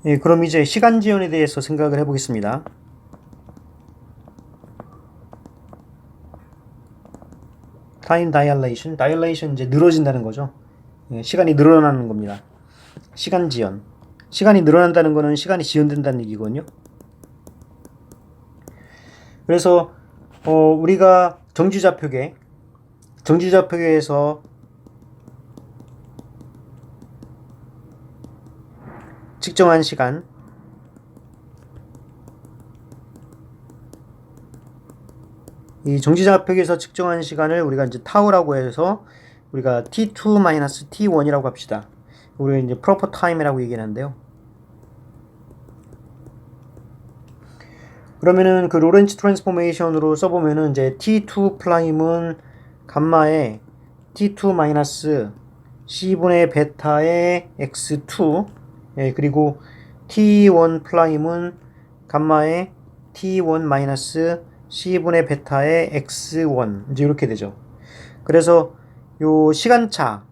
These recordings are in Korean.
예, 그럼 이제 시간 지연에 대해서 생각을 해보겠습니다. 타임 다이얼레이션, 다이얼레이션 이제 늘어진다는 거죠. 예, 시간이 늘어나는 겁니다. 시간 지연. 시간이 늘어난다는 거는 시간이 지연된다는 얘기거든요. 그래서 우리가 정지좌표계에서 측정한 시간, 이 정지좌표계에서 측정한 시간을 우리가 이제 타우라고 해서 우리가 t2-t1이라고 합시다. 우리가 이제 proper time이라고 얘기하는데요. 그러면은 그 로렌츠 트랜스포메이션으로 써보면은 이제 t2 프라임은 감마의 t2 c분의 베타의 x2, 예, 그리고 t1 프라임은 감마의 t1 c분의 베타의 x1, 이제 이렇게 되죠. 그래서 요 시간차,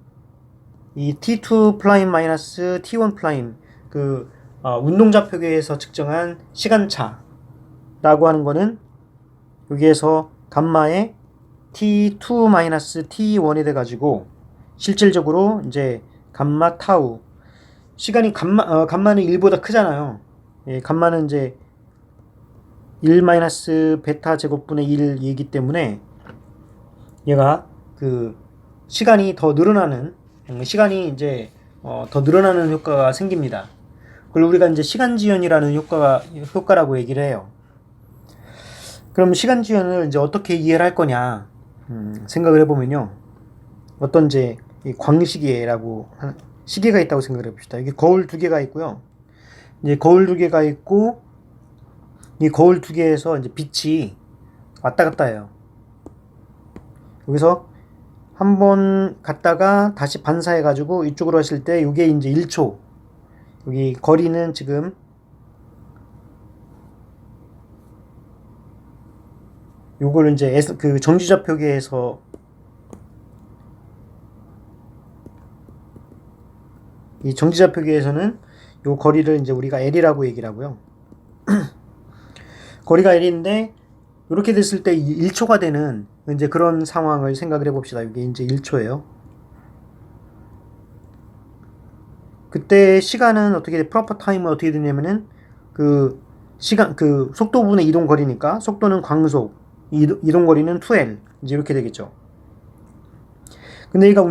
이 t2 프라임 마이너스 t1 프라임, 그 운동좌표계에서 측정한 시간차 라고 하는 거는 여기에서 감마의 t2-t1이 돼가지고 실질적으로 이제 감마 타우, 시간이 감마는 1보다 크잖아요. 예, 감마는 이제 1-베타 제곱분의 1이기 때문에 얘가 그 시간이 더 늘어나는, 시간이 이제 더 늘어나는 효과가 생깁니다. 그걸 우리가 이제 시간 지연이라는 효과라고 얘기를 해요. 그럼 시간 지연을 이제 어떻게 이해를 할 거냐 생각을 해보면요. 어떤 이제 광시계라고 하는 시계가 있다고 생각을 해봅시다. 이게 거울 두 개가 있고요. 이제 거울 두 개가 있고 이 거울 두 개에서 이제 빛이 왔다 갔다 해요. 여기서 한번 갔다가 다시 반사해가지고 이쪽으로 왔을 때 이게 이제 1초. 여기 거리는 지금 요걸 이제 그 정지좌표계에서 이 정지좌표계에서는 요 거리를 이제 우리가 L이라고 얘기를 하고요. 거리가 L인데 이렇게 됐을 때 1초가 되는 이제 그런 상황을 생각을 해봅시다. 이게 이제 1초예요. 그때 시간은 어떻게 프로퍼 타임은 어떻게 되냐면은 그 시간 그 속도분의 이동 거리니까 속도는 광속, 이동 거리는 2L 이제 이렇게 되겠죠. 근데 얘가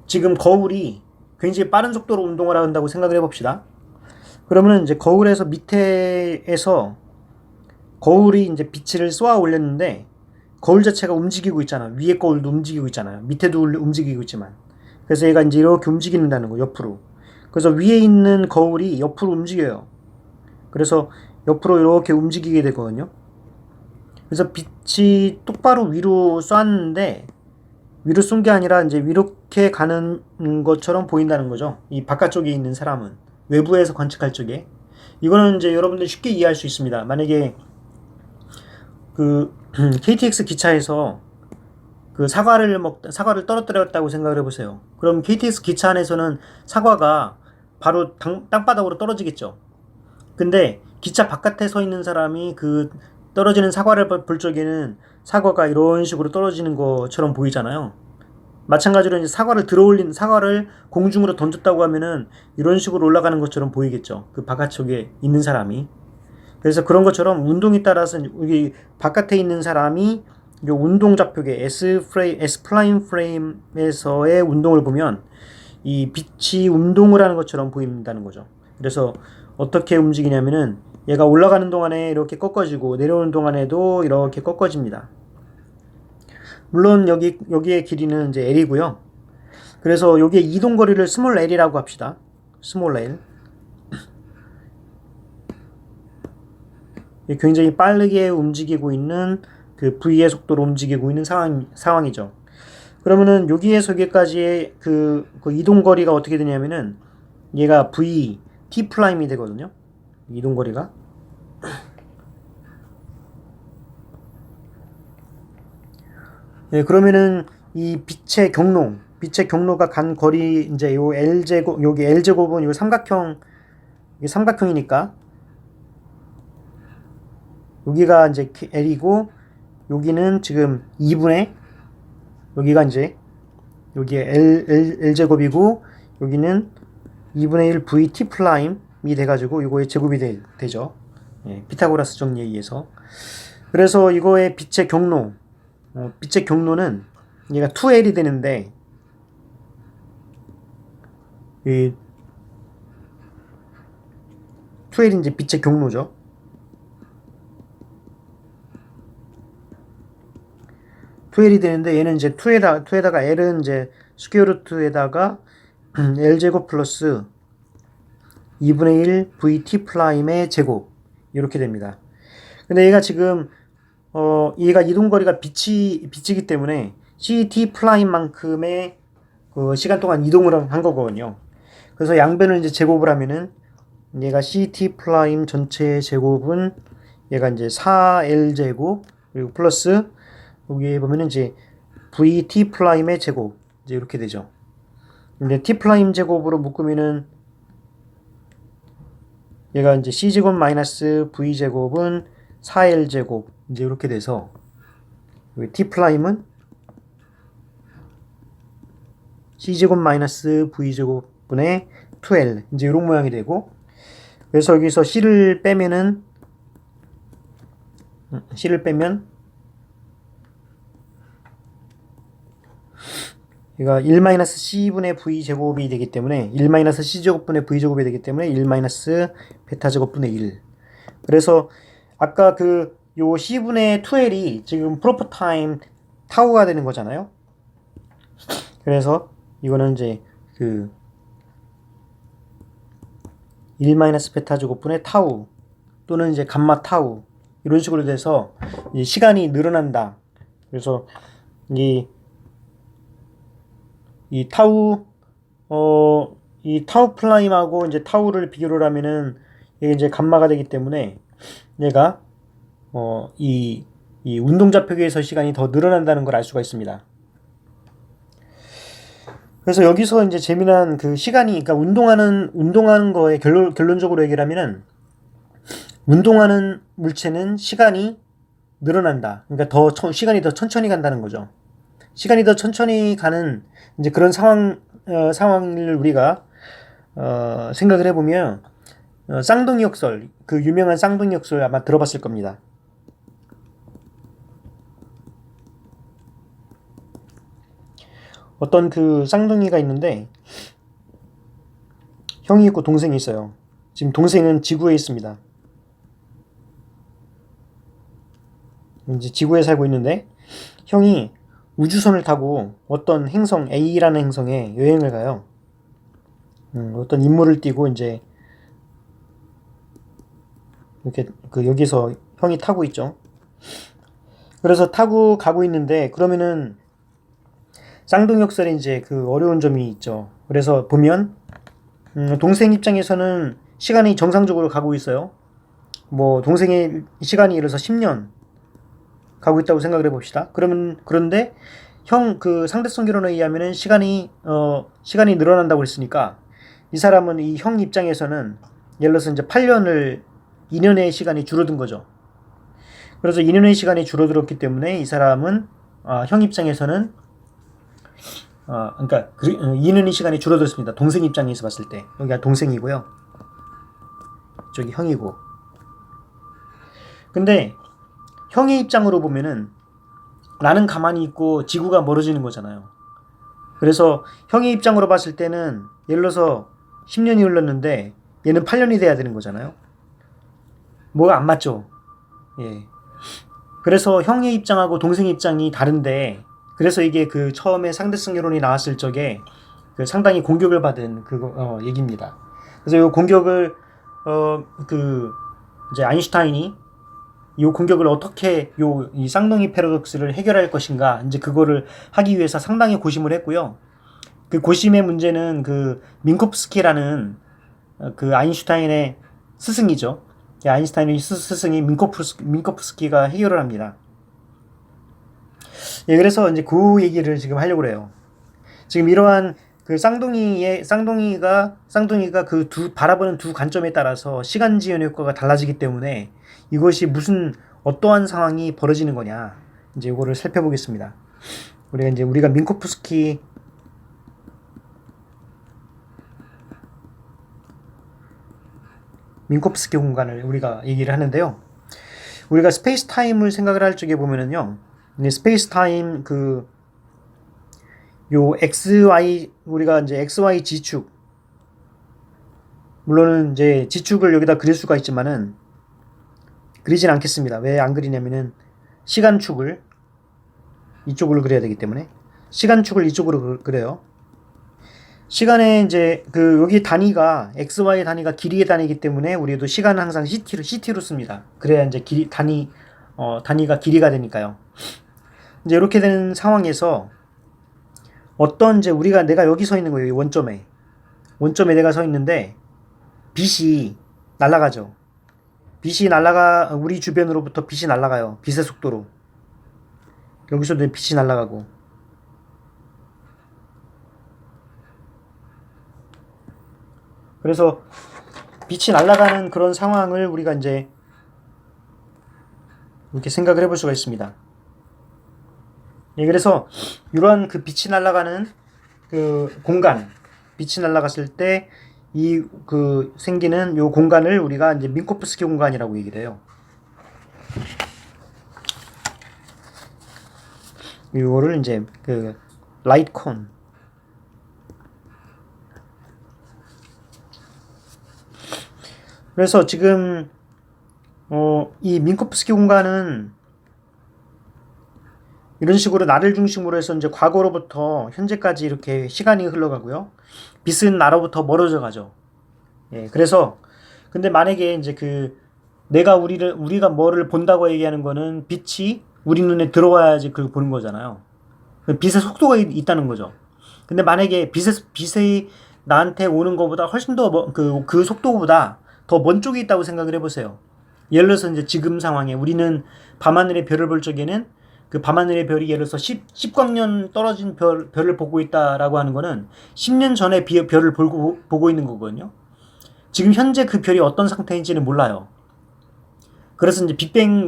지금 거울이 굉장히 빠른 속도로 운동을 한다고 생각을 해봅시다. 그러면 이제 거울에서 밑에에서 거울이 이제 빛을 쏘아 올렸는데 거울 자체가 움직이고 있잖아. 위에 거울도 움직이고 있잖아요. 밑에도 움직이고 있지만. 그래서 얘가 이제 이렇게 움직인다는 거, 옆으로. 그래서 위에 있는 거울이 옆으로 움직여요. 그래서 옆으로 이렇게 움직이게 되거든요. 그래서 빛이 똑바로 위로 쐈는데 위로 쏜 게 아니라 이제 이렇게 가는 것처럼 보인다는 거죠. 이 바깥쪽에 있는 사람은 외부에서 관측할 적에 이거는 이제 여러분들 쉽게 이해할 수 있습니다. 만약에 그 KTX 기차에서 그 사과를 떨어뜨렸다고 생각을 해보세요. 그럼 KTX 기차 안에서는 사과가 바로 땅바닥으로 떨어지겠죠. 근데 기차 바깥에 서 있는 사람이 그 떨어지는 사과를 볼 적에는 사과가 이런 식으로 떨어지는 것처럼 보이잖아요. 마찬가지로 이제 사과를 공중으로 던졌다고 하면은 이런 식으로 올라가는 것처럼 보이겠죠. 그 바깥쪽에 있는 사람이. 그래서 그런 것처럼 운동에 따라서 여기 바깥에 있는 사람이 이 운동 좌표계 S 플라임 프레임에서의 운동을 보면 이 빛이 운동을 하는 것처럼 보인다는 거죠. 그래서 어떻게 움직이냐면은 얘가 올라가는 동안에 이렇게 꺾어지고 내려오는 동안에도 이렇게 꺾어집니다. 물론 여기의 길이는 이제 L이고요. 그래서 여기에 이동 거리를 스몰 L이라고 합시다. 스몰 L. 굉장히 빠르게 움직이고 있는 그 V의 속도로 움직이고 있는 상황이죠. 그러면은 여기에서 여기까지의 그 이동 거리가 어떻게 되냐면은 얘가 V T 프라임이 되거든요. 이동 거리가. 네, 그러면은 이 빛의 경로, 빛의 경로가 간 거리 이제 요 L제곱, 여기 L제곱은 요 삼각형, 이게 삼각형이니까 여기가 이제 L이고 여기는 지금 2분의 여기가 이제 여기에 L제곱이고 여기는 2분의 1 VT 프라임이 돼가지고 이거의 제곱이 되죠. 예, 피타고라스 정리에 의해서. 그래서 이거의 빛의 경로, 빛의 경로는 얘가 2L이 되는데 이 2L이 이제 빛의 경로죠. L이 되는데 얘는 이제 2에다가 L은 이제 스퀘어 루트에다가 L제곱 플러스 2분의 1 VT 프라임의 제곱 이렇게 됩니다. 근데 얘가 지금 얘가 이동거리가 빛이기 때문에 CT 프라임만큼의 그 시간 동안 이동을 한 거거든요. 그래서 양변을 이제 제곱을 하면은 얘가 CT 프라임 전체의 제곱은 얘가 이제 4L 제곱 그리고 플러스 여기에 보면은 이제 VT 프라임의 제곱 이제 이렇게 되죠. 근데 T 프라임 제곱으로 묶으면은 얘가 이제 C 제곱 마이너스 V 제곱은 4L 제곱 이제 이렇게 돼서 여기 T 프라임은 C 제곱 마이너스 V 제곱분의 2L 이제 이런 모양이 되고 그래서 여기서 C를 빼면 얘가 1-C분의 V제곱이 되기 때문에 1-C제곱분의 V제곱이 되기 때문에 1-베타제곱분의 1 그래서 아까 요 C분의 2L이 지금 프로퍼 타임 타우가 되는 거잖아요. 그래서 이거는 이제 1-베타제곱분의 타우 또는 이제 감마 타우 이런 식으로 돼서 이제 시간이 늘어난다. 그래서 이 타우 프라임하고 이제 타우를 비교를 하면은 이게 이제 감마가 되기 때문에 얘가 이 운동좌표계에서 시간이 더 늘어난다는 걸 알 수가 있습니다. 그래서 여기서 이제 재미난 그 시간이 그러니까 운동하는 거에 결론적으로 얘기를 하면은 운동하는 물체는 시간이 늘어난다. 그러니까 시간이 더 천천히 간다는 거죠. 시간이 더 천천히 가는 이제 그런 상황을 우리가 생각을 해보면 쌍둥이 역설 그 유명한 쌍둥이 역설 아마 들어봤을 겁니다. 어떤 그 쌍둥이가 있는데 형이 있고 동생이 있어요. 지금 동생은 지구에 있습니다. 이제 지구에 살고 있는데 형이 우주선을 타고 어떤 행성 A라는 행성에 여행을 가요. 어떤 임무를 띠고 이제 이렇게 여기서 형이 타고 있죠. 그래서 타고 가고 있는데 그러면은 쌍둥역설에 이제 그 어려운 점이 있죠. 그래서 보면 동생 입장에서는 시간이 정상적으로 가고 있어요. 뭐 동생의 시간이 예를 들어서 10년 가고 있다고 생각을 해봅시다. 그런데 형 그 상대성 결론에 의하면은 시간이 늘어난다고 했으니까 이 사람은 이 형 입장에서는 예를 들어서 이제 2년의 시간이 줄어든 거죠. 그래서 2년의 시간이 줄어들었기 때문에 이 사람은 형 입장에서는 그러니까 2년의 시간이 줄어들었습니다. 동생 입장에서 봤을 때 여기가 동생이고요. 저기 형이고. 근데 형의 입장으로 보면은 나는 가만히 있고 지구가 멀어지는 거잖아요. 그래서 형의 입장으로 봤을 때는 예를 들어서 10년이 흘렀는데 얘는 8년이 돼야 되는 거잖아요. 뭐가 안 맞죠? 예. 그래서 형의 입장하고 동생의 입장이 다른데 그래서 이게 그 처음에 상대성 이론이 나왔을 적에 그 상당히 공격을 받은 얘기입니다. 그래서 이 공격을 이제 아인슈타인이 이 공격을 어떻게 이 쌍둥이 패러독스를 해결할 것인가 이제 그거를 하기 위해서 상당히 고심을 했고요. 그 고심의 문제는 그 민코프스키라는 그 아인슈타인의 스승이죠. 아인슈타인의 스승인 민코프스키가 해결을 합니다. 예, 그래서 이제 그 얘기를 지금 하려고 그래요. 지금 이러한 그 쌍둥이가 그 바라보는 두 관점에 따라서 시간 지연 효과가 달라지기 때문에 이것이 어떠한 상황이 벌어지는 거냐, 이제 이거를 살펴보겠습니다. 우리가 민코프스키 공간을 우리가 얘기를 하는데요. 우리가 스페이스 타임을 생각을 할 적에 보면은요, 스페이스 타임 요 XY, 우리가 이제 XY 지축, 물론은 이제 지축을 여기다 그릴 수가 있지만은 그리진 않겠습니다. 왜 안 그리냐면은 시간축을 이쪽으로 그려야 되기 때문에 시간축을 이쪽으로 그려요. 시간에 이제 여기 단위가 XY 단위가 길이의 단위이기 때문에 우리도 시간은 항상 CT로 씁니다. 그래야 이제 단위가 길이가 되니까요. 이제 이렇게 되는 상황에서 내가 여기 서 있는 거예요. 원점에 내가 서 있는데 빛이 날아가죠. 우리 주변으로부터 빛이 날아가요. 빛의 속도로. 여기서도 빛이 날아가고. 그래서 빛이 날아가는 그런 상황을 우리가 이제 이렇게 생각을 해볼 수가 있습니다. 예, 그래서 이러한 빛이 날아가는 공간, 빛이 날아갔을 때 생기는 요 공간을 우리가 이제 민코프스키 공간이라고 얘기를 해요. 이거를 이제 라이트 콘. 그래서 지금 이 민코프스키 공간은 이런 식으로 나를 중심으로 해서 이제 과거로부터 현재까지 이렇게 시간이 흘러가고요. 빛은 나로부터 멀어져 가죠. 예, 그래서 근데 만약에 이제 우리가 뭐를 본다고 얘기하는 거는 빛이 우리 눈에 들어와야지 그걸 보는 거잖아요. 빛의 속도가 있다는 거죠. 근데 만약에 빛이 나한테 오는 것보다 훨씬 더 그 속도보다 더 먼 쪽에 있다고 생각을 해보세요. 예를 들어서 이제 지금 상황에 우리는 밤하늘의 별을 볼 적에는 밤하늘의 별이 예를 들어서 10광년 떨어진 별을 보고 있다라고 하는 거는 10년 전에 별을 보고 있는 거거든요. 지금 현재 그 별이 어떤 상태인지는 몰라요. 그래서 이제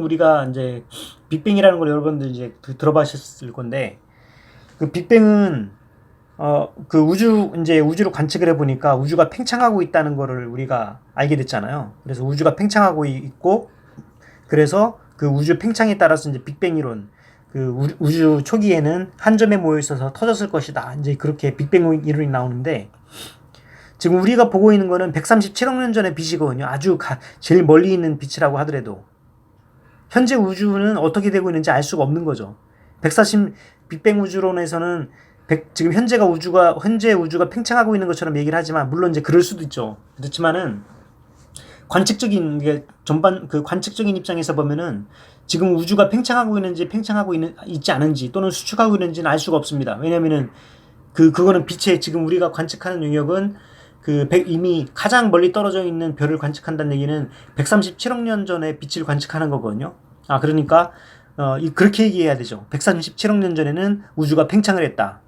우리가 이제 빅뱅이라는 걸 여러분들 이제 들어보셨을 건데, 빅뱅은 우주로 관측을 해보니까 우주가 팽창하고 있다는 거를 우리가 알게 됐잖아요. 그래서 우주가 팽창하고 있고, 그래서 우주 팽창에 따라서 이제 빅뱅 이론, 우주 초기에는 한 점에 모여 있어서 터졌을 것이다. 이제 그렇게 빅뱅 이론이 나오는데, 지금 우리가 보고 있는 거는 137억 년 전의 빛이거든요. 아주 제일 멀리 있는 빛이라고 하더라도 현재 우주는 어떻게 되고 있는지 알 수가 없는 거죠. 빅뱅 우주론에서는 지금 현재 우주가 팽창하고 있는 것처럼 얘기를 하지만, 물론 이제 그럴 수도 있죠. 그렇지만은 관측적인 입장에서 보면은 지금 우주가 팽창하고 있지 않은지 또는 수축하고 있는지는 알 수가 없습니다. 왜냐면은 그거는 지금 우리가 관측하는 영역은 이미 가장 멀리 떨어져 있는 별을 관측한다는 얘기는 137억 년 전에 빛을 관측하는 거거든요. 그러니까 그렇게 얘기해야 되죠. 137억 년 전에는 우주가 팽창을 했다.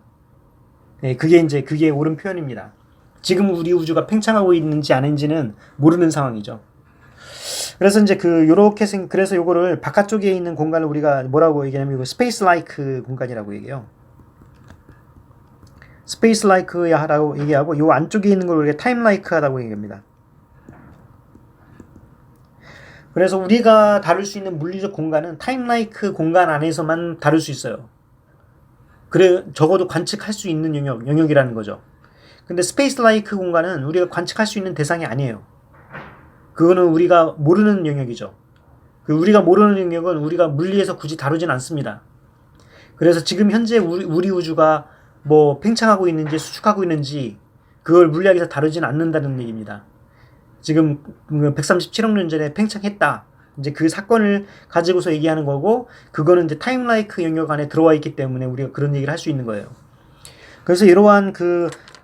네, 그게 옳은 표현입니다. 지금 우리 우주가 팽창하고 있는지 아닌지는 모르는 상황이죠. 그래서 이제 그래서 요거를 바깥쪽에 있는 공간을 우리가 뭐라고 얘기하냐면 이거 스페이스 라이크 공간이라고 얘기해요. 스페이스 라이크라고 얘기하고, 요 안쪽에 있는 걸 우리가 타임 라이크라고 얘기합니다. 그래서 우리가 다룰 수 있는 물리적 공간은 타임 라이크 공간 안에서만 다룰 수 있어요. 적어도 관측할 수 있는 영역이라는 거죠. 근데 스페이스 라이크 공간은 우리가 관측할 수 있는 대상이 아니에요. 그거는 우리가 모르는 영역이죠. 우리가 모르는 영역은 우리가 물리에서 굳이 다루진 않습니다. 그래서 지금 현재 우리 우주가 뭐 팽창하고 있는지 수축하고 있는지 그걸 물리학에서 다루진 않는다는 얘기입니다. 지금 137억 년 전에 팽창했다. 이제 그 사건을 가지고서 얘기하는 거고, 그거는 이제 타임라이크 영역 안에 들어와 있기 때문에 우리가 그런 얘기를 할 수 있는 거예요. 그래서 이러한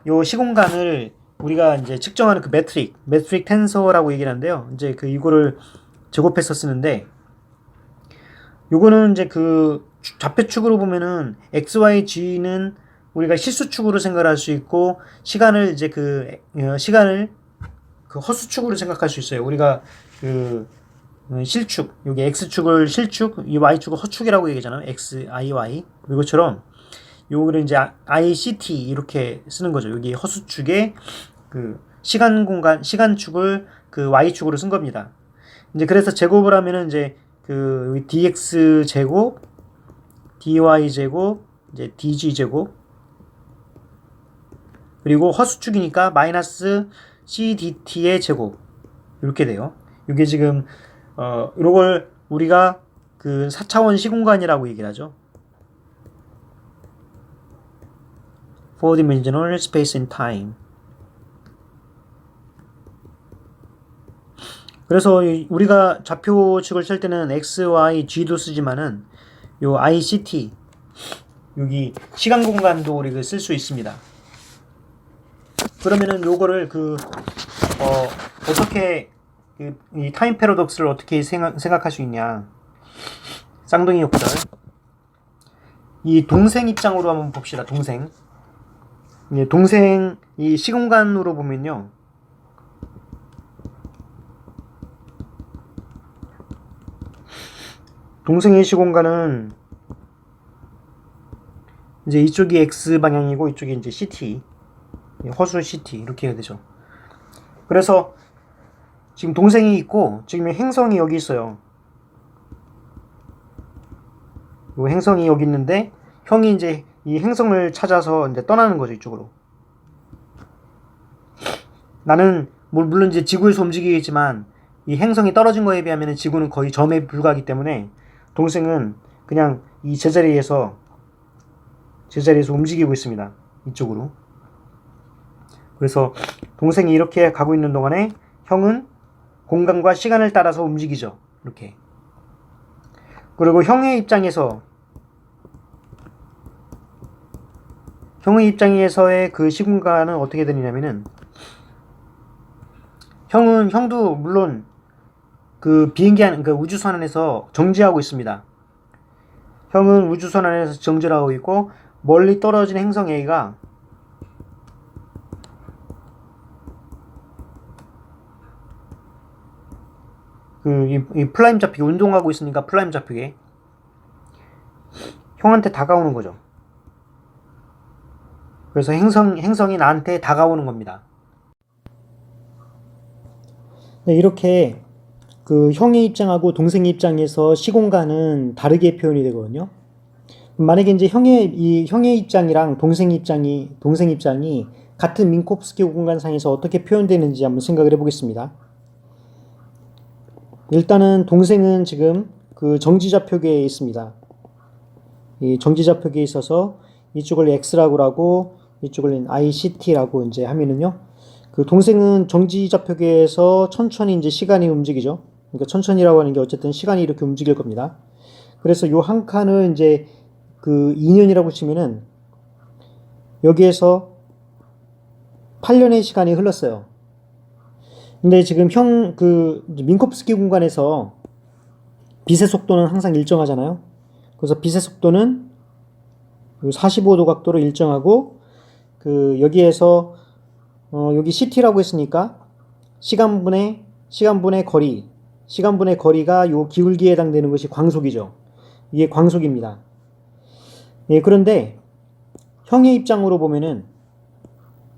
요 시공간을 우리가 이제 측정하는 메트릭 텐서라고 얘기를 하는데요. 이제 이거를 제곱해서 쓰는데, 요거는 이제 좌표축으로 보면은 XYG는 우리가 실수축으로 생각할 수 있고, 시간을 이제 시간을 허수축으로 생각할 수 있어요. 우리가 실축, 여기 x축을 실축, 이 y축을 허축이라고 얘기하잖아요. x, i, y. 이것처럼 요거를 이제 ict 이렇게 쓰는 거죠. 여기 허수축에 시간축을 y축으로 쓴 겁니다. 이제 그래서 제곱을 하면은 이제 dx 제곱, dy 제곱, 이제 dg 제곱, 그리고 허수축이니까 마이너스 cdt의 제곱 이렇게 돼요. 이게 지금 이걸 우리가 4차원 시공간이라고 얘기를 하죠. 4dimensional space and time. 그래서 우리가 좌표측을 칠 때는 x, y, g도 쓰지만은 요 ict 여기 시간 공간도 우리가 쓸 수 있습니다. 그러면은 요거를 어떻게 이 타임 패러독스를 어떻게 생각할 수 있냐? 쌍둥이 역설. 이 동생 입장으로 한번 봅시다. 동생 이 시공간으로 보면요. 동생의 시공간은 이제 이쪽이 x 방향이고 이쪽이 이제 ct, 허수 ct 이렇게 해야 되죠. 그래서 지금 동생이 있고 지금 행성이 여기 있어요. 이 행성이 여기 있는데 형이 이제 이 행성을 찾아서 이제 떠나는 거죠. 이쪽으로. 나는 물론 이제 지구에서 움직이겠지만 이 행성이 떨어진 거에 비하면 지구는 거의 점에 불과하기 때문에 동생은 그냥 이 제자리에서 움직이고 있습니다. 이쪽으로. 그래서 동생이 이렇게 가고 있는 동안에 형은 공간과 시간을 따라서 움직이죠. 이렇게. 그리고 형의 입장에서의 그 시공간은 어떻게 되느냐면은 형도 물론 비행기 우주선 안에서 정지하고 있습니다. 형은 우주선 안에서 정지를 하고 있고 멀리 떨어진 행성 A가 이 플라임 좌표계 운동하고 있으니까 플라임 좌표계 형한테 다가오는 거죠. 그래서 행성이 나한테 다가오는 겁니다. 네, 이렇게 형의 입장하고 동생의 입장에서 시공간은 다르게 표현이 되거든요. 만약에 이제 형의 입장이랑 동생 입장이 같은 민콥스키 공간상에서 어떻게 표현되는지 한번 생각을 해보겠습니다. 일단은 동생은 지금 정지좌표계에 있습니다. 이 정지좌표계에 있어서 이쪽을 x라고 하고 이쪽을 ict라고 이제 하면은요. 동생은 정지좌표계에서 천천히 이제 시간이 움직이죠. 그러니까 천천히라고 하는 게 어쨌든 시간이 이렇게 움직일 겁니다. 그래서 요 한 칸을 이제 2년이라고 치면은 여기에서 8년의 시간이 흘렀어요. 근데 지금 민콥스키 공간에서 빛의 속도는 항상 일정하잖아요. 그래서 빛의 속도는 45도 각도로 일정하고 여기에서 여기 CT라고 했으니까 시간분의 거리가 요 기울기에 해당되는 것이 광속이죠. 이게 광속입니다. 예, 그런데 형의 입장으로 보면은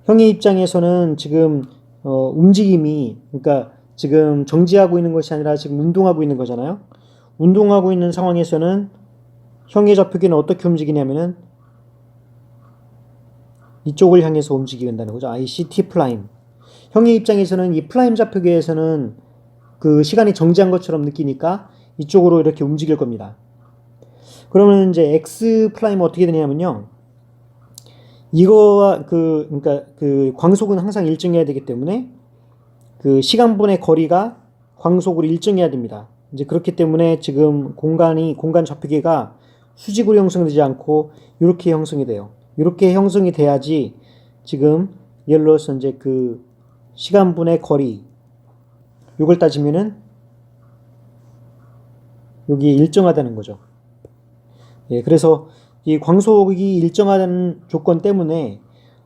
형의 입장에서는 지금 움직임이 그러니까 지금 정지하고 있는 것이 아니라 지금 운동하고 있는 거잖아요. 운동하고 있는 상황에서는 형의 좌표계는 어떻게 움직이냐면은 이쪽을 향해서 움직인다는 거죠. ICT 플라임. 형의 입장에서는 이 플라임 좌표계에서는 시간이 정지한 것처럼 느끼니까 이쪽으로 이렇게 움직일 겁니다. 그러면 이제 X 플라임 어떻게 되냐면요. 이거와 그러니까 광속은 항상 일정해야 되기 때문에 시간분의 거리가 광속으로 일정해야 됩니다. 이제 그렇기 때문에 지금 공간 좌표계가 수직으로 형성되지 않고 이렇게 형성이 돼요. 이렇게 형성이 돼야지 지금 예를 들어서 이제 시간분의 거리 이걸 따지면은 여기 일정하다는 거죠. 예, 그래서 이 광속이 일정한 조건 때문에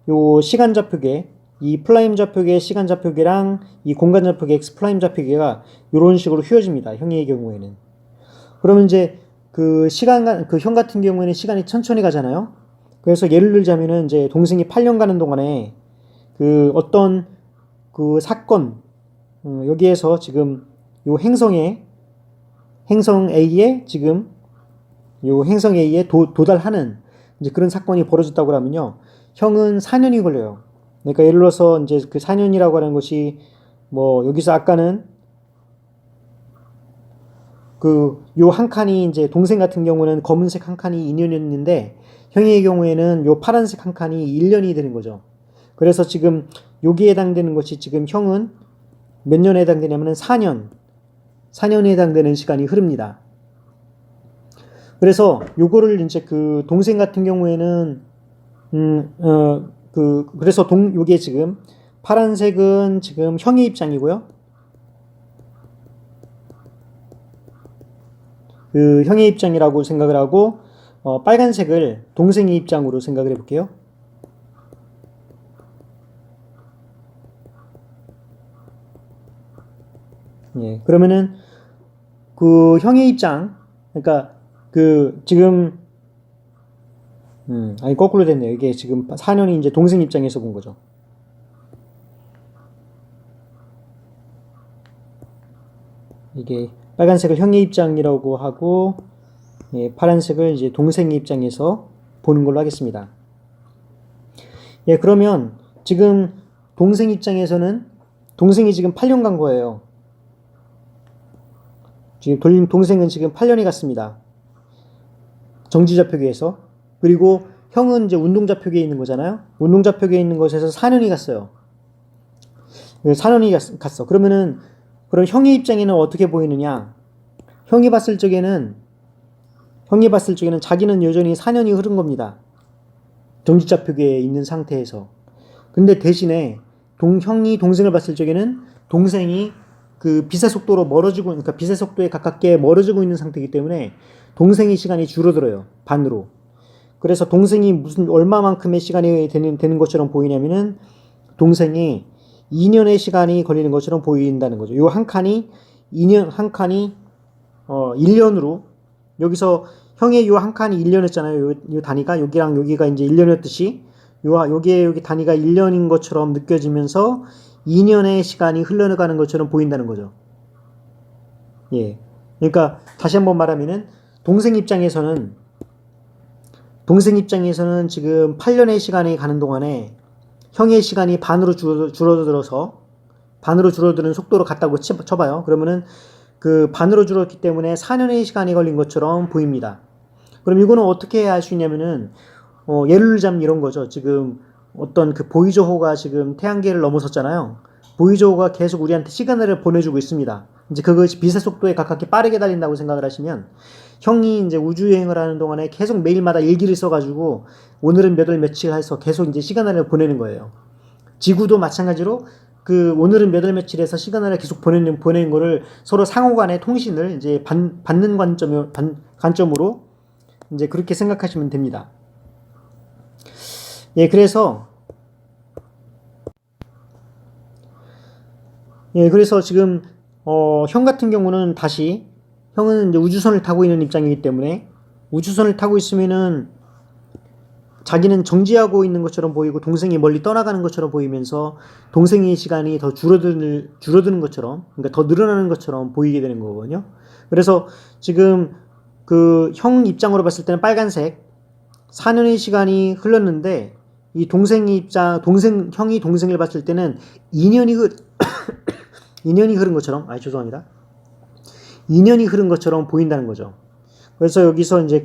요 시간 좌표계, 이 플라임 좌표계 시간 좌표계랑 이 공간 좌표계 x 플라임 좌표계가 이런 식으로 휘어집니다. 형의 경우에는. 그러면 이제 그 형 같은 경우에는 시간이 천천히 가잖아요. 그래서 예를 들자면은 이제 동생이 8년 가는 동안에 그 어떤 그 사건, 여기에서 지금 요 행성 A에 지금 요 행성 A에 도달하는 이제 그런 사건이 벌어졌다고 하면요. 형은 4년이 걸려요. 그러니까 예를 들어서 이제 그 4년이라고 하는 것이 뭐 여기서 아까는 그 요 한 칸이 이제 동생 같은 경우는 검은색 한 칸이 2년이었는데 형의 경우에는 요 파란색 한 칸이 1년이 되는 거죠. 그래서 지금 여기에 해당되는 것이 지금 형은 몇 년에 해당되냐면은 4년에 해당되는 시간이 흐릅니다. 그래서 요거를 이제 그 동생 같은 경우에는 그래서 요게 지금 파란색은 지금 형의 입장이고요. 그 형의 입장이라고 생각을 하고 빨간색을 동생의 입장으로 생각을 해볼게요. 예, 그러면은 그 형의 입장, 그러니까 그 지금 아니 거꾸로 됐네요. 이게 지금 4년이 이제 동생 입장에서 본 거죠. 이게 빨간색을 형의 입장이라고 하고 예, 파란색을 이제 동생의 입장에서 보는 걸로 하겠습니다. 예, 그러면 지금 동생 입장에서는 동생이 지금 8년 간 거예요. 지금 동생은 지금 8년이 갔습니다. 정지좌표계에서. 그리고 형은 이제 운동좌표계에 있는 거잖아요. 운동좌표계에 있는 것에서 4년이 갔어요. 4년이 갔어. 그러면은 그럼 형의 입장에는 어떻게 보이느냐? 형이 봤을 적에는 자기는 여전히 4년이 흐른 겁니다. 정지좌표계에 있는 상태에서. 근데 대신에 형이 동생을 봤을 적에는 동생이 그 빛의 속도로 그러니까 빛의 속도에 가깝게 멀어지고 있는 상태이기 때문에 동생의 시간이 줄어들어요. 반으로. 그래서 동생이 무슨 얼마만큼의 시간이 되는 것처럼 보이냐면은 동생이 2년의 시간이 걸리는 것처럼 보인다는 거죠. 요 한 칸이 1년으로 여기서 형의 요 한 칸이 1년이었잖아요. 요 단위가 여기랑 여기가 이제 1년이었듯이 여기 단위가 1년인 것처럼 느껴지면서 2년의 시간이 흘러가는 것처럼 보인다는 거죠. 예. 그러니까 다시 한번 말하면은 동생 입장에서는 지금 8년의 시간이 가는 동안에 형의 시간이 반으로 줄어드는 속도로 갔다고 쳐봐요. 그러면은 그 반으로 줄었기 때문에 4년의 시간이 걸린 것처럼 보입니다. 그럼 이거는 어떻게 알 수 있냐면은 예를 들자면 이런 거죠. 지금 어떤 그 보이저호가 지금 태양계를 넘어섰잖아요. 보이저호가 계속 우리한테 시그널을 보내주고 있습니다. 이제 그것이 빛의 속도에 가깝게 빠르게 달린다고 생각을 하시면 형이 이제 우주여행을 하는 동안에 계속 매일마다 일기를 써가지고 오늘은 몇 월 며칠 해서 계속 이제 시그널을 보내는 거예요. 지구도 마찬가지로 그 오늘은 몇 월 며칠에서 시그널을 계속 보내는 거를 서로 상호간의 통신을 이제 받는 관점으로 이제 그렇게 생각하시면 됩니다. 예, 그래서 지금 형 같은 경우는 형은 이제 우주선을 타고 있는 입장이기 때문에 우주선을 타고 있으면은 자기는 정지하고 있는 것처럼 보이고 동생이 멀리 떠나가는 것처럼 보이면서 동생의 시간이 더 줄어드는 것처럼, 그러니까 더 늘어나는 것처럼 보이게 되는 거거든요. 그래서 지금 그 형 입장으로 봤을 때는 빨간색 4년의 시간이 흘렀는데 이 형이 동생을 봤을 때는 2년이 흐른 것처럼, 죄송합니다. 2년이 흐른 것처럼 보인다는 거죠. 그래서 여기서 이제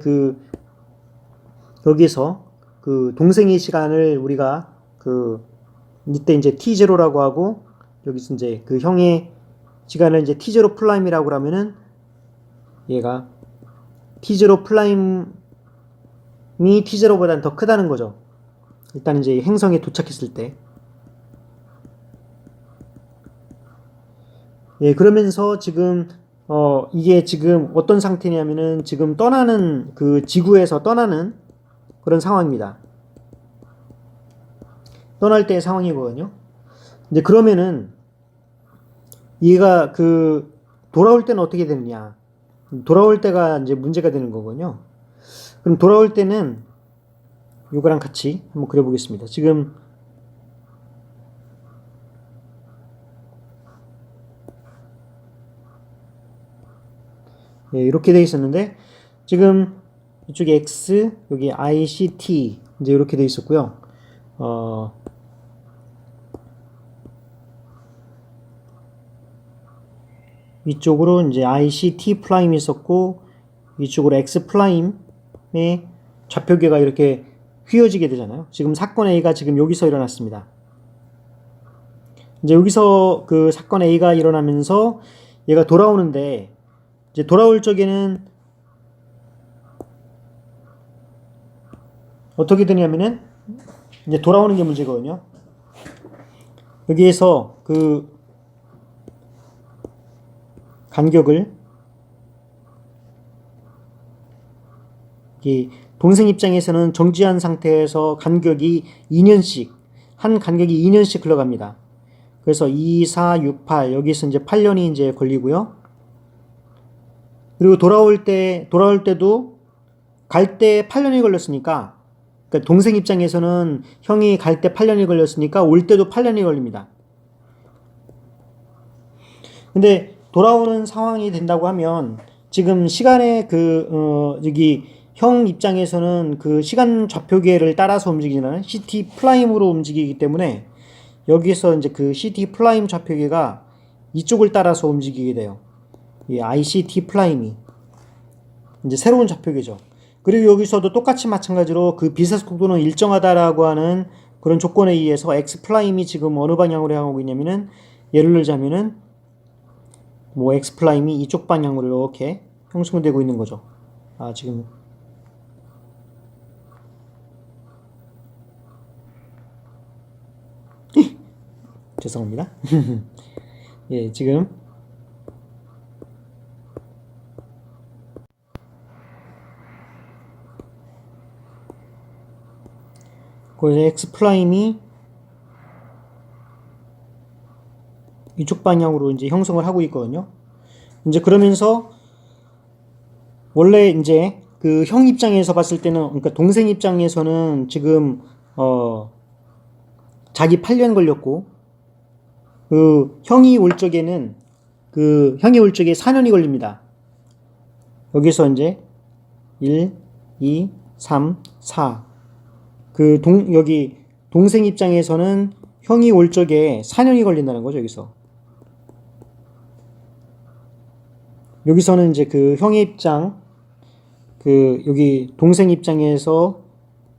여기서 그 동생의 시간을 우리가 이때 이제 T0라고 하고 여기서 이제 그 형의 시간을 이제 T0 플라임이라고 하면은 얘가 T0 플라임이 T0보다는 더 크다는 거죠. 일단 이제 행성에 도착했을 때. 예, 그러면서 지금 이게 지금 어떤 상태냐면은 지금 지구에서 떠나는 그런 상황입니다. 떠날 때의 상황이거든요. 이제 그러면은 얘가 그 돌아올 때는 어떻게 되느냐? 돌아올 때가 이제 문제가 되는 거거든요. 그럼 돌아올 때는 이거랑 같이 한번 그려보겠습니다. 지금 이렇게 되어 있었는데 지금 이쪽에 X, 여기 ICT 이제 이렇게 되어 있었고요. 이쪽으로 이제 ICT 프라임이 있었고 이쪽으로 X 프라임의 좌표계가 이렇게 휘어지게 되잖아요. 지금 사건 A가 지금 여기서 일어났습니다. 이제 여기서 그 사건 A가 일어나면서 얘가 돌아오는데 이제 돌아올 적에는 어떻게 되냐면은 이제 돌아오는 게 문제거든요. 여기에서 그 간격을 이 동생 입장에서는 정지한 상태에서 간격이 2년씩 한 간격이 2년씩 흘러갑니다. 그래서 2, 4, 6, 8 여기서 이제 8년이 이제 걸리고요. 그리고 돌아올 때도 갈 때 8년이 걸렸으니까 그러니까 동생 입장에서는 형이 갈 때 8년이 걸렸으니까 올 때도 8년이 걸립니다. 근데 돌아오는 상황이 된다고 하면 지금 시간의 여기 형 입장에서는 그 시간 좌표계를 따라서 움직이는 CT 프라임으로 움직이기 때문에 여기서 이제 그 CT 프라임 좌표계가 이쪽을 따라서 움직이게 돼요. 이 ICT 프라임이 이제 새로운 좌표계죠. 그리고 여기서도 똑같이 마찬가지로 그 비사 속도는 일정하다라고 하는 그런 조건에 의해서 X 프라임이 지금 어느 방향으로 향하고 있냐면은 예를 들자면은 뭐 X 프라임이 이쪽 방향으로 이렇게 형성되고 있는 거죠. 지금 죄송합니다. 예, 지금 그래서 X 프라임이 이쪽 방향으로 이제 형성을 하고 있거든요. 이제 그러면서 원래 이제 그 형 입장에서 봤을 때는 그러니까 동생 입장에서는 지금 자기 8년 걸렸고 그 형이 올 적에 4년이 걸립니다. 여기서 이제 1, 2, 3, 4 여기 동생 입장에서는 형이 올 적에 4년이 걸린다는 거죠. 여기서는 이제 그 형의 입장 여기 동생 입장에서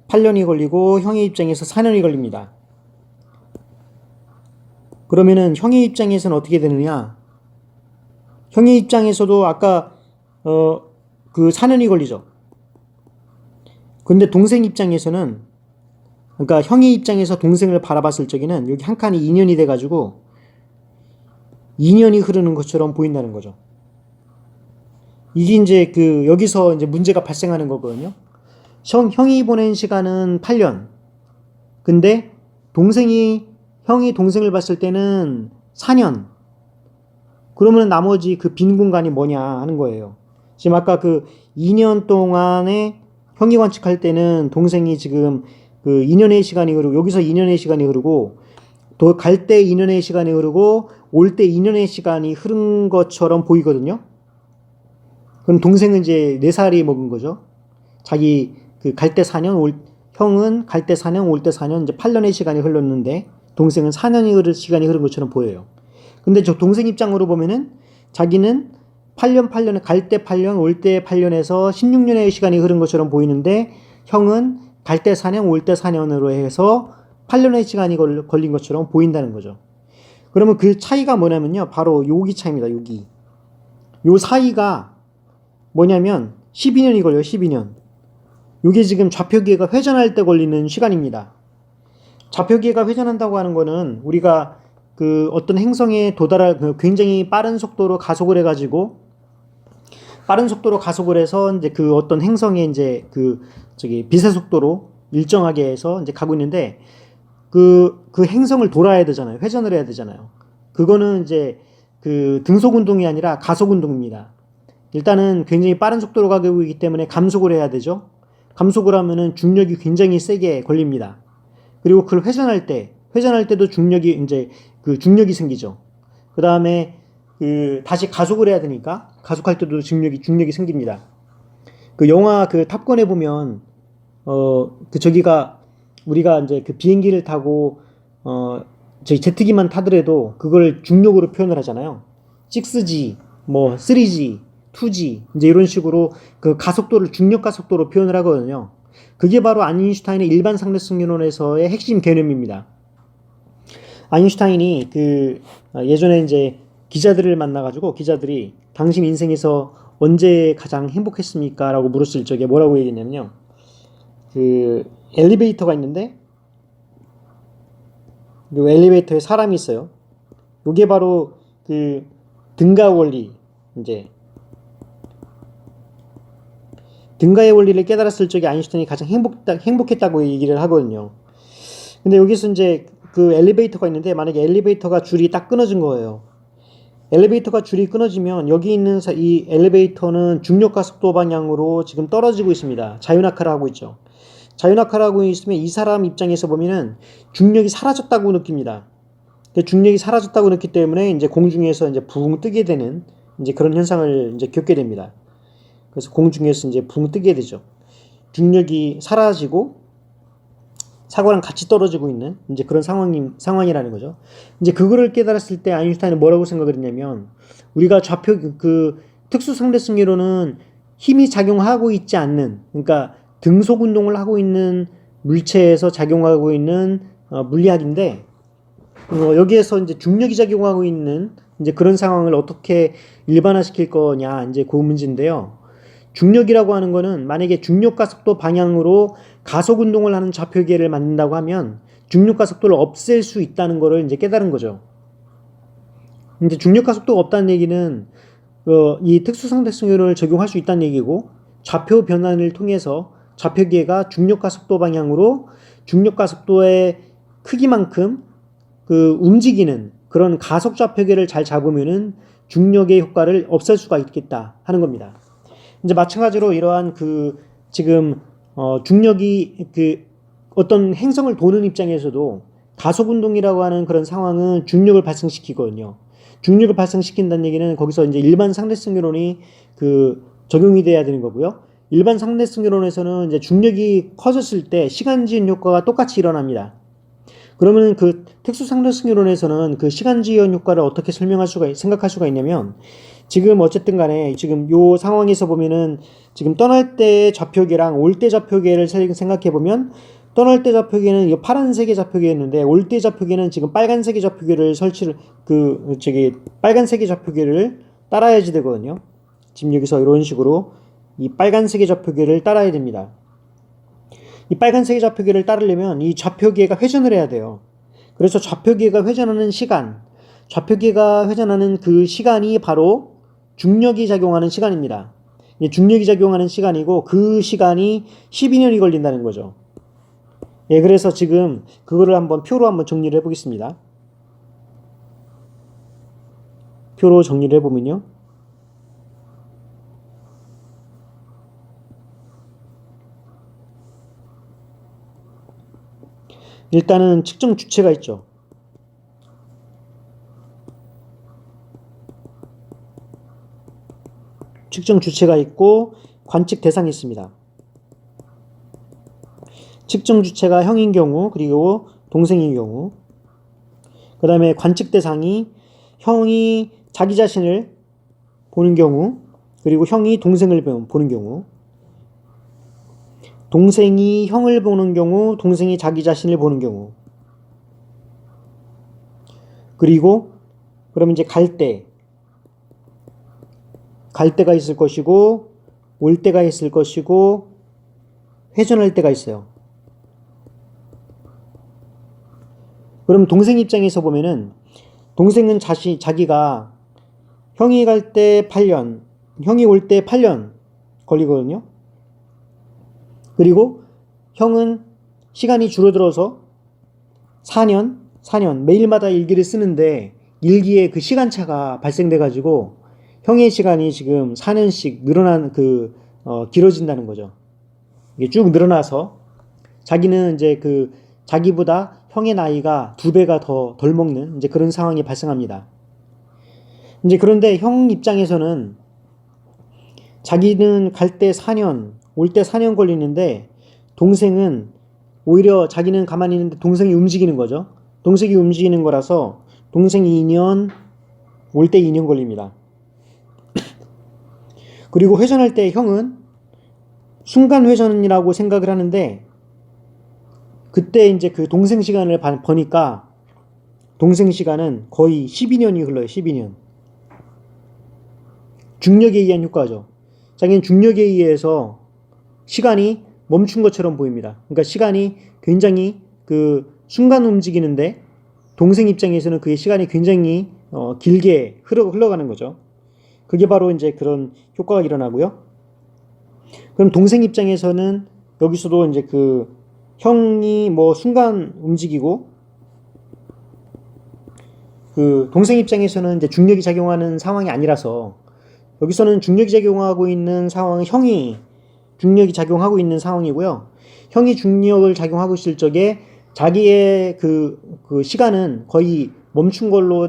8년이 걸리고 형의 입장에서 4년이 걸립니다. 그러면은 형의 입장에서는 어떻게 되느냐? 형의 입장에서도 아까 그 4년이 걸리죠. 근데 동생 입장에서는 그러니까 형의 입장에서 동생을 바라봤을 적에는 여기 한 칸이 2년이 돼 가지고 2년이 흐르는 것처럼 보인다는 거죠. 이게 이제 여기서 이제 문제가 발생하는 거거든요. 형이 보낸 시간은 8년. 근데 형이 동생을 봤을 때는 4년. 그러면 나머지 그 빈 공간이 뭐냐 하는 거예요. 지금 아까 그 2년 동안에 형이 관측할 때는 동생이 지금 그 2년의 시간이 흐르고 여기서 2년의 시간이 흐르고 또 갈 때 2년의 시간이 흐르고 올 때 2년의 시간이 흐른 것처럼 보이거든요. 그럼 동생은 이제 4살이 먹은 거죠. 자기 갈 때 4년, 형은 갈 때 4년, 올 때 4년, 이제 8년의 시간이 흘렀는데 동생은 4년이 시간이 흐른 것처럼 보여요. 근데 저 동생 입장으로 보면은 자기는 8년, 갈 때 8년, 올 때 8년에서 16년의 시간이 흐른 것처럼 보이는데 형은 갈 때 4년, 올 때 4년으로 해서 8년의 시간이 걸린 것처럼 보인다는 거죠. 그러면 그 차이가 뭐냐면요. 바로 여기 차이입니다. 여기. 요 사이가 뭐냐면 12년이 걸려요. 12년. 이게 지금 좌표기회가 회전할 때 걸리는 시간입니다. 좌표기회가 회전한다고 하는 거는 우리가 어떤 행성에 굉장히 빠른 속도로 가속을 해가지고 빠른 속도로 가속을 해서 이제 그 어떤 행성에 이제 그 저기 빛의 속도로 일정하게 해서 이제 가고 있는데 그 행성을 돌아야 되잖아요. 회전을 해야 되잖아요. 그거는 이제 그 등속 운동이 아니라 가속 운동입니다. 일단은 굉장히 빠른 속도로 가고 있기 때문에 감속을 해야 되죠. 감속을 하면은 중력이 굉장히 세게 걸립니다. 그리고 그걸 회전할 때도 중력이 이제 그 중력이 생기죠. 그 다음에 그 다시 가속을 해야 되니까 가속할 때도 중력이 생깁니다. 그 영화 그 탑건에 보면 그 저기가 우리가 이제 그 비행기를 타고 저희 제트기만 타더라도 그걸 중력으로 표현을 하잖아요. 6G, 뭐 3G, 2G 이제 이런 식으로 그 가속도를 중력 가속도로 표현을 하거든요. 그게 바로 아인슈타인의 일반 상대성 이론에서의 핵심 개념입니다. 아인슈타인이 그 예전에 이제 기자들을 만나가지고 기자들이 당신 인생에서 언제 가장 행복했습니까? 라고 물었을 적에 뭐라고 얘기했냐면요. 그 엘리베이터가 있는데 이 엘리베이터에 사람이 있어요. 이게 바로 그 등가 원리, 이제 등가의 원리를 깨달았을 적에 아인슈타인이 가장 행복했다고 얘기를 하거든요. 근데 여기서 이제 그 엘리베이터가 있는데 만약에 엘리베이터가 줄이 딱 끊어진 거예요. 엘리베이터가 줄이 끊어지면 여기 있는 이 엘리베이터는 중력과 속도 방향으로 지금 떨어지고 있습니다. 자유낙하를 하고 있죠. 자유낙하를 하고 있으면 이 사람 입장에서 보면은 중력이 사라졌다고 느낍니다. 중력이 사라졌다고 느끼기 때문에 이제 공중에서 이제 붕 뜨게 되는 이제 그런 현상을 이제 겪게 됩니다. 그래서 공중에서 이제 붕 뜨게 되죠. 중력이 사라지고 사고랑 같이 떨어지고 있는 이제 그런 상황이라는 거죠. 이제 그거를 깨달았을 때 아인슈타인은 뭐라고 생각을 했냐면 우리가 좌표 그 특수 상대성 이론은 힘이 작용하고 있지 않는, 그러니까 등속 운동을 하고 있는 물체에서 작용하고 있는 물리학인데 여기에서 이제 중력이 작용하고 있는 이제 그런 상황을 어떻게 일반화시킬 거냐 이제 그 문제인데요. 중력이라고 하는 거는 만약에 중력과 속도 방향으로 가속 운동을 하는 좌표계를 만든다고 하면 중력과 속도를 없앨 수 있다는 거를 이제 깨달은 거죠. 이제 중력과 속도가 없다는 얘기는 이 특수상대성 이론을 적용할 수 있다는 얘기고 좌표 변환을 통해서 좌표계가 중력과 속도 방향으로 중력과 속도의 크기만큼 그 움직이는 그런 가속 좌표계를 잘 잡으면은 중력의 효과를 없앨 수가 있겠다 하는 겁니다. 이제 마찬가지로 이러한 그 지금 중력이 그 어떤 행성을 도는 입장에서도 가속 운동이라고 하는 그런 상황은 중력을 발생시키거든요. 중력을 발생시킨다는 얘기는 거기서 이제 일반 상대성 이론이 그 적용이 돼야 되는 거고요. 일반 상대성 이론에서는 이제 중력이 커졌을 때 시간지연 효과가 똑같이 일어납니다. 그러면 그 특수 상대성 이론에서는 그 시간지연 효과를 어떻게 생각할 수가 있냐면 지금 어쨌든 간에 지금 요 상황에서 보면은 지금 떠날 때의 좌표계랑 올 때 좌표계를 생각해 보면 떠날 때 좌표계는 이 파란색의 좌표계였는데 올 때 좌표계는 지금 빨간색의 좌표계를 빨간색의 좌표계를 따라야지 되거든요. 지금 여기서 이런 식으로 이 빨간색의 좌표계를 따라야 됩니다. 이 빨간색의 좌표계를 따르려면 이 좌표계가 회전을 해야 돼요. 그래서 좌표계가 회전하는 시간, 좌표계가 회전하는 그 시간이 바로 중력이 작용하는 시간입니다. 중력이 작용하는 시간이고 그 시간이 12년이 걸린다는 거죠. 예, 그래서 지금 그거를 한번 표로 한번 정리를 해보겠습니다. 표로 정리를 해보면요. 일단은 측정 주체가 있죠. 측정 주체가 있고 관측 대상이 있습니다. 측정 주체가 형인 경우 그리고 동생인 경우, 그 다음에 관측 대상이 형이 자기 자신을 보는 경우 그리고 형이 동생을 보는 경우, 동생이 형을 보는 경우 동생이 자기 자신을 보는 경우, 그리고 그러면 이제 갈 때가 있을 것이고 올 때가 있을 것이고 회전할 때가 있어요. 그럼 동생 입장에서 보면은 동생은 자기가 형이 갈 때 8년, 형이 올 때 8년 걸리거든요. 그리고 형은 시간이 줄어들어서 4년 매일마다 일기를 쓰는데 일기에 그 시간차가 발생돼 가지고 형의 시간이 지금 4년씩 길어진다는 거죠. 이게 쭉 늘어나서 자기는 이제 자기보다 형의 나이가 2배가 더 덜 먹는 이제 그런 상황이 발생합니다. 이제 그런데 형 입장에서는 자기는 갈 때 4년, 올 때 4년 걸리는데 동생은 오히려 자기는 가만히 있는데 동생이 움직이는 거죠. 동생이 움직이는 거라서 동생이 2년, 올 때 2년 걸립니다. 그리고 회전할 때 형은 순간 회전이라고 생각을 하는데 그때 이제 그 동생 시간을 보니까 동생 시간은 거의 12년이 흘러요. 12년. 중력에 의한 효과죠. 자기는 중력에 의해서 시간이 멈춘 것처럼 보입니다. 그러니까 시간이 굉장히 순간 움직이는데 동생 입장에서는 그의 시간이 굉장히 길게 흘러가는 거죠. 그게 바로 이제 그런 효과가 일어나고요. 그럼 동생 입장에서는 여기서도 이제 형이 순간 움직이고 동생 입장에서는 이제 중력이 작용하는 상황이 아니라서 여기서는 중력이 작용하고 있는 상황은 형이 중력이 작용하고 있는 상황이고요. 형이 중력을 작용하고 있을 적에 자기의 시간은 거의 멈춘 걸로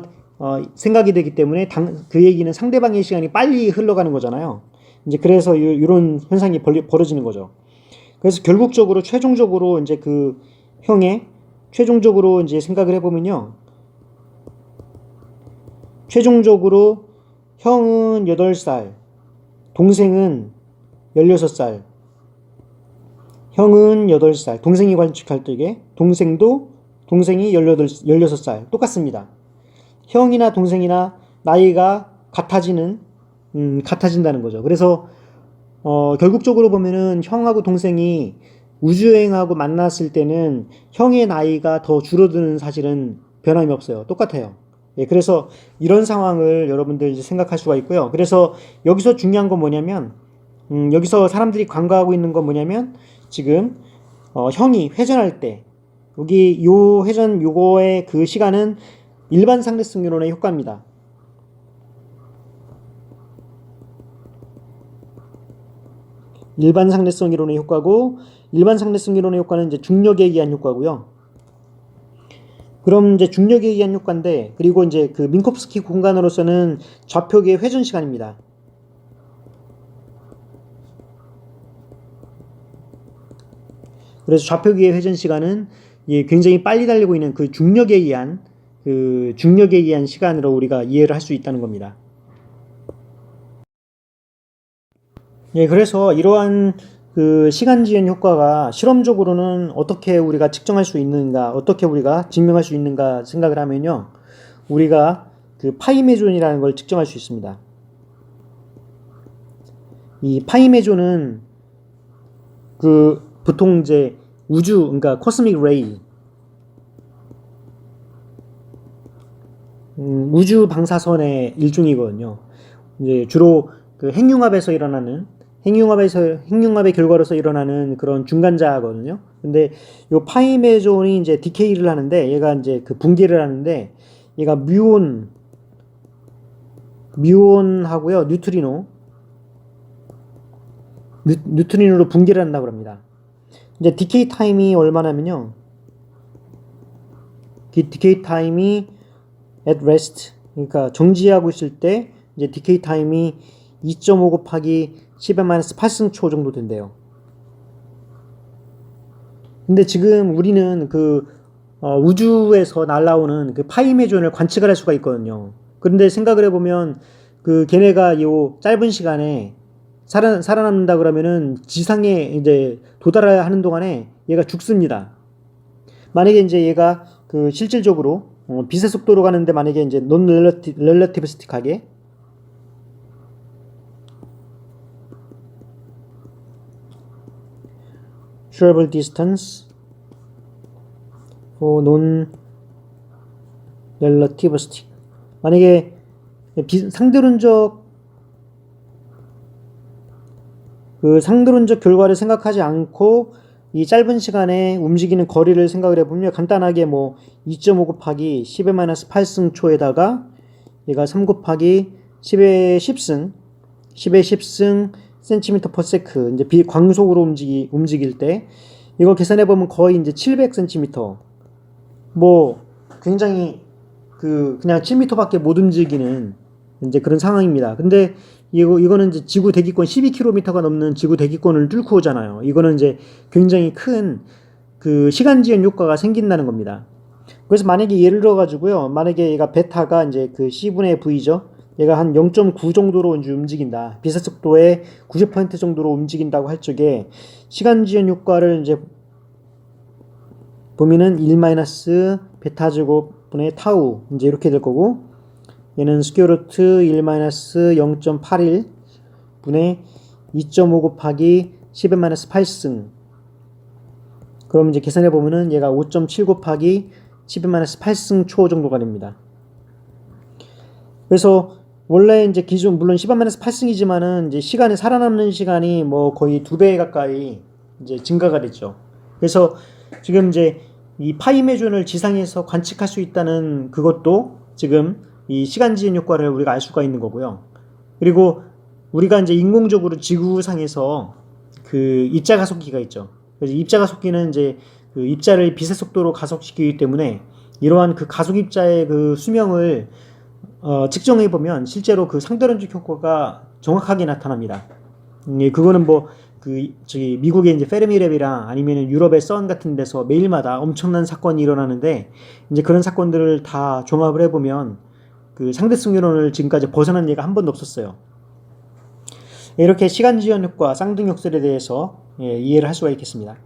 생각이 되기 때문에 그 얘기는 상대방의 시간이 빨리 흘러가는 거잖아요. 이제 그래서 이런 현상이 벌어지는 거죠. 그래서 결국적으로 최종적으로 이제 형의 최종적으로 이제 생각을 해보면요. 최종적으로 형은 8살, 동생은 16살. 형은 8살, 동생이 관측할 때에 동생이 16살. 똑같습니다. 형이나 동생이나 나이가 같아진다는 거죠. 그래서 결국적으로 보면은 형하고 동생이 우주여행하고 만났을 때는 형의 나이가 더 줄어드는 사실은 변함이 없어요. 똑같아요. 예, 그래서 이런 상황을 여러분들 이제 생각할 수가 있고요. 그래서 여기서 중요한 건 뭐냐면, 여기서 사람들이 간과하고 있는 건 뭐냐면, 지금, 형이 회전할 때, 여기 요거의 그 시간은 일반 상대성 이론의 효과입니다. 일반 상대성 이론의 효과고, 일반 상대성 이론의 효과는 이제 중력에 의한 효과고요. 그럼 이제 중력에 의한 효과인데, 그리고 이제 민코프스키 공간으로서는 좌표계의 회전 시간입니다. 그래서 좌표계의 회전 시간은 굉장히 빨리 달리고 있는 중력에 의한 시간으로 우리가 이해를 할 수 있다는 겁니다. 예, 그래서 이러한 시간 지연 효과가 실험적으로는 어떻게 우리가 측정할 수 있는가, 어떻게 우리가 증명할 수 있는가 생각을 하면요. 우리가 파이메존이라는 걸 측정할 수 있습니다. 이 파이메존은 보통 이제 그러니까 코스믹 레이, 우주 방사선의 일종이거든요. 이제 주로 핵융합의 결과로서 일어나는 그런 중간자거든요. 근데 요 파이메존이 이제 디케이를 하는데, 얘가 이제 붕괴를 하는데, 얘가 뮤온하고요, 뉴트리노로 붕괴를 한다고 합니다. 이제 디케이 타임이 얼마냐면요. 디케이 타임이 at rest, 그러니까 정지하고 있을 때 이제 디케이 타임이 2.5 곱하기 10의 8승초 정도 된대요. 근데 지금 우리는 우주에서 날아오는 파이메존을 관측을 할 수가 있거든요. 그런데 생각을 해보면 걔네가 요 짧은 시간에 살아남는다 그러면은 지상에 이제 도달해야 하는 동안에 얘가 죽습니다. 만약에 이제 얘가 실질적으로 빛의 속도로 가는데 만약에 이제 논 렐러티비스틱하게 travel distance for non-relativistic, 만약에 상대론적 그 상대론적 결과를 생각하지 않고 이 짧은 시간에 움직이는 거리를 생각을 해보면 간단하게 뭐 2.5 곱하기 10의 마이너스 8승 초에다가 얘가 3 곱하기 10의 10승 센티미터 퍼 세크 이제 비광속으로 움직일 때 이거 계산해 보면 거의 이제 700cm 뭐 굉장히 그냥 7m밖에 못 움직이는 이제 그런 상황입니다. 근데 이거는 이제 지구 대기권 12km가 넘는 지구 대기권을 뚫고 오잖아요. 이거는 이제 굉장히 큰 그 시간 지연 효과가 생긴다는 겁니다. 그래서 만약에 예를 들어 가지고요. 만약에 얘가 베타가 이제 그 C분의 V죠. 얘가 한 0.9 정도로 이제 움직인다. 비사 속도의 90% 정도로 움직인다고 할 적에 시간 지연 효과를 이제 보면은 1 마이너스 베타 제곱분의 타우 이제 이렇게 될 거고 얘는 스퀘어루트 1 마이너스 0.81 분의 2.5 곱하기 10의 마이너스 8승 그럼 이제 계산해 보면은 얘가 5.7 곱하기 10의 마이너스 8승 초 정도가 됩니다. 그래서 원래 이제 기준 물론 10의 마이너스 8승이지만은 이제 시간이 살아남는 시간이 뭐 거의 2배 가까이 이제 증가가 됐죠. 그래서 지금 이제 이 파이메존을 지상에서 관측할 수 있다는 그것도 지금 이 시간 지연 효과를 우리가 알 수가 있는 거고요. 그리고 우리가 이제 인공적으로 지구상에서 그 입자 가속기가 있죠. 그래서 입자 가속기는 이제 그 입자를 빛의 속도로 가속시키기 때문에 이러한 그 가속 입자의 그 수명을 측정해 보면 실제로 그 상대론적 효과가 정확하게 나타납니다. 그거는 뭐 저기 미국의 이제 페르미랩이랑 아니면 유럽의 선 같은 데서 매일마다 엄청난 사건이 일어나는데 이제 그런 사건들을 다 종합을 해보면 그 상대성 이론을 지금까지 벗어난 예가 한 번도 없었어요. 이렇게 시간 지연 효과, 쌍둥이 역설에 대해서 이해를 할 수가 있겠습니다.